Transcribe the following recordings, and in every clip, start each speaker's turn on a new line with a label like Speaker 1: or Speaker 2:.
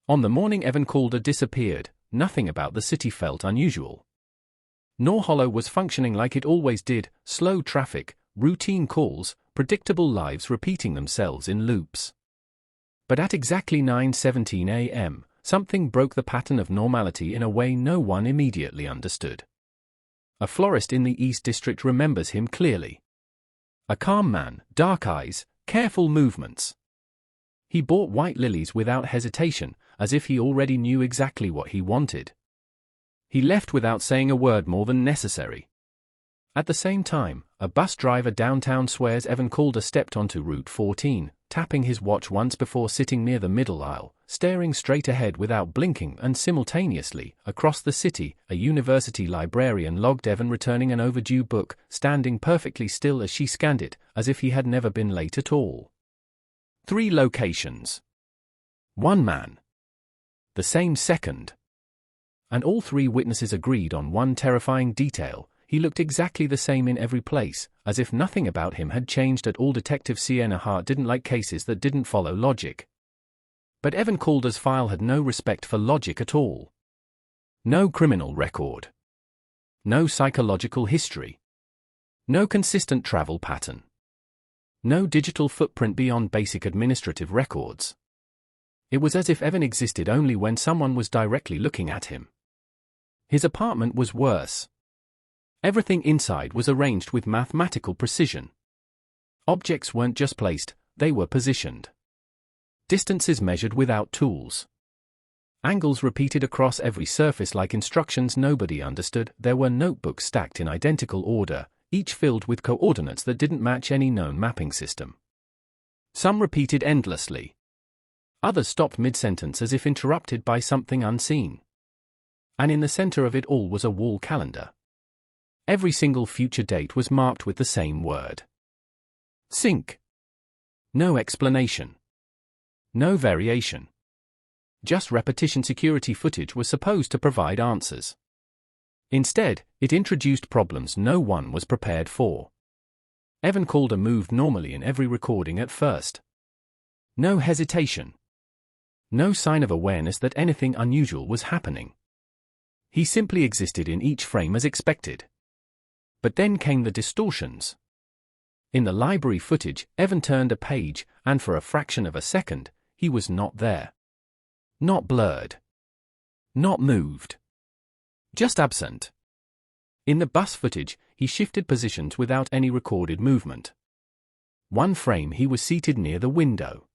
Speaker 1: On the morning Evan Calder disappeared, nothing about the city felt unusual. Norhollow was functioning like it always did: slow traffic, routine calls, predictable lives repeating themselves in loops. But at exactly 9:17 a.m., something broke the pattern of normality in a way no one immediately understood. A florist in the East District remembers him clearly. A calm man, dark eyes, careful movements. He bought white lilies without hesitation, as if he already knew exactly what he wanted. He left without saying a word more than necessary. At the same time, a bus driver downtown swears Evan Calder stepped onto Route 14, tapping his watch once before sitting near the middle aisle, staring straight ahead without blinking, and simultaneously, across the city, a university librarian logged Evan returning an overdue book, standing perfectly still as she scanned it, as if he had never been late at all. 3 locations. 1 man. The same second. And all 3 witnesses agreed on one terrifying detail: he looked exactly the same in every place, as if nothing about him had changed at all. Detective Sienna Hart didn't like cases that didn't follow logic. But Evan Calder's file had no respect for logic at all. No criminal record. No psychological history. No consistent travel pattern. No digital footprint beyond basic administrative records. It was as if Evan existed only when someone was directly looking at him. His apartment was worse. Everything inside was arranged with mathematical precision. Objects weren't just placed, they were positioned. Distances measured without tools. Angles repeated across every surface like instructions nobody understood. There were notebooks stacked in identical order, each filled with coordinates that didn't match any known mapping system. Some repeated endlessly. Others stopped mid-sentence as if interrupted by something unseen. And in the center of it all was a wall calendar. Every single future date was marked with the same word. Sync. No explanation. No variation. Just repetition. Security footage was supposed to provide answers. Instead, it introduced problems no one was prepared for. Evan Calder moved normally in every recording at first. No hesitation. No sign of awareness that anything unusual was happening. He simply existed in each frame as expected. But then came the distortions. In the library footage, Evan turned a page, and for a fraction of a second, he was not there. Not blurred. Not moved. Just absent. In the bus footage, he shifted positions without any recorded movement. One frame he was seated near the window.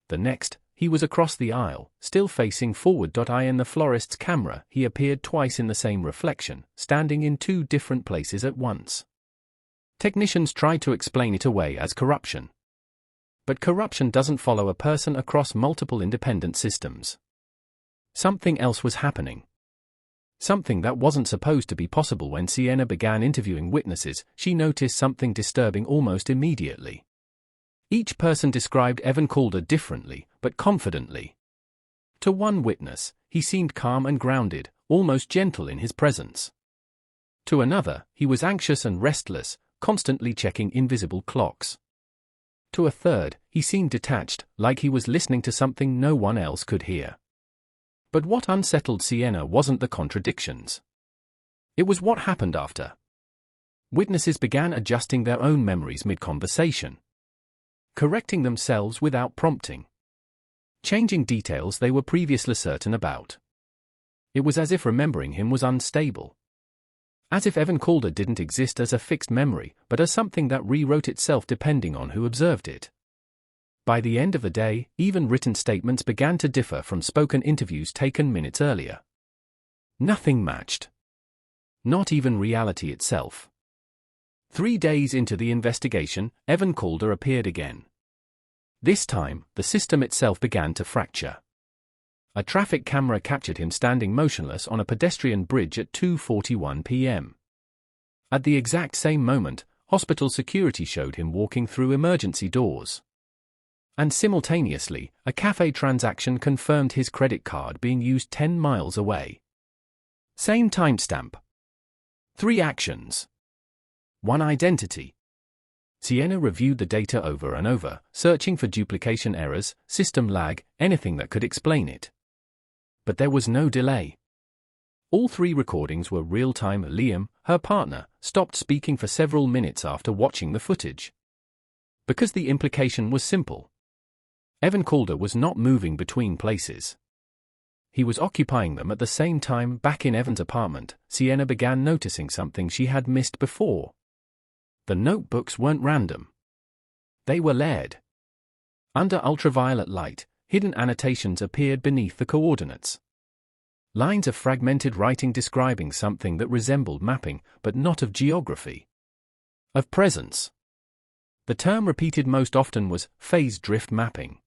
Speaker 1: The next, he was across the aisle, still facing forward. In the florist's camera, he appeared twice in the same reflection, standing in 2 different places at once. Technicians tried to explain it away as corruption. But corruption doesn't follow a person across multiple independent systems. Something else was happening. Something that wasn't supposed to be possible. When Sienna began interviewing witnesses, she noticed something disturbing almost immediately. Each person described Evan Calder differently, but confidently. To one witness, he seemed calm and grounded, almost gentle in his presence. To another, he was anxious and restless, constantly checking invisible clocks. To a third, he seemed detached, like he was listening to something no one else could hear. But what unsettled Sienna wasn't the contradictions. It was what happened after. Witnesses began adjusting their own memories mid-conversation. Correcting themselves without prompting. Changing details they were previously certain about. It was as if remembering him was unstable. As if Evan Calder didn't exist as a fixed memory, but as something that rewrote itself depending on who observed it. By the end of the day, even written statements began to differ from spoken interviews taken minutes earlier. Nothing matched. Not even reality itself. 3 days into the investigation, Evan Calder appeared again. This time, the system itself began to fracture. A traffic camera captured him standing motionless on a pedestrian bridge at 2:41 p.m. At the exact same moment, hospital security showed him walking through emergency doors. And simultaneously, a cafe transaction confirmed his credit card being used 10 miles away. Same timestamp. 3 actions. 1 identity. Sienna reviewed the data over and over, searching for duplication errors, system lag, anything that could explain it. But there was no delay. All 3 recordings were real-time. Liam, her partner, stopped speaking for several minutes after watching the footage. Because the implication was simple. Evan Calder was not moving between places. He was occupying them at the same time. Back in Evan's apartment, Sienna began noticing something she had missed before. The notebooks weren't random. They were layered. Under ultraviolet light, hidden annotations appeared beneath the coordinates. Lines of fragmented writing describing something that resembled mapping, but not of geography. Of presence. The term repeated most often was phase drift mapping.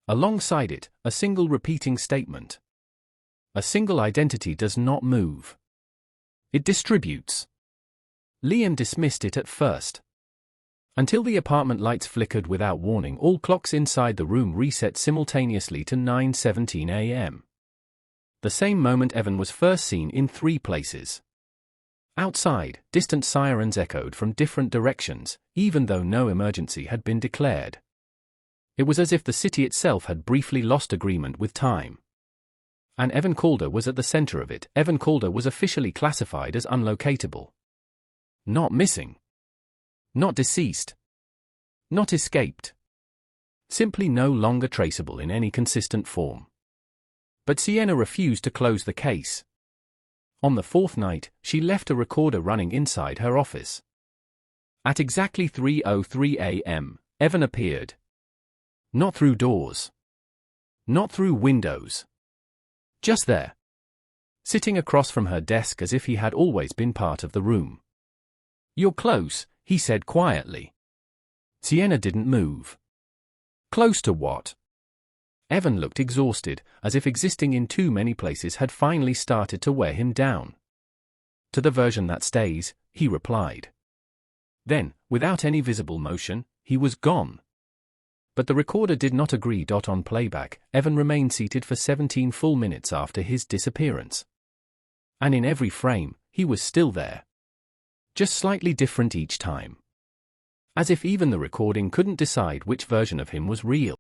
Speaker 1: Alongside it, a single repeating statement. A single identity does not move. It distributes. Liam dismissed it at first. Until the apartment lights flickered without warning, all clocks inside the room reset simultaneously to 9:17 a.m. The same moment Evan was first seen in 3 places. Outside, distant sirens echoed from different directions, even though no emergency had been declared. It was as if the city itself had briefly lost agreement with time. And Evan Calder was at the center of it. Evan Calder was officially classified as unlocatable. Not missing. Not deceased. Not escaped. Simply no longer traceable in any consistent form. But Sienna refused to close the case. On the 4th night, she left a recorder running inside her office. At exactly 3:03 a.m., Evan appeared. Not through doors. Not through windows. Just there. Sitting across from her desk as if he had always been part of the room. "You're close," he said quietly. Sienna didn't move. Close to what? Evan looked exhausted, as if existing in too many places had finally started to wear him down. "To the version that stays," he replied. Then, without any visible motion, he was gone. But the recorder did not agree. On playback, Evan remained seated for 17 full minutes after his disappearance. And in every frame, he was still there. Just slightly different each time. As if even the recording couldn't decide which version of him was real.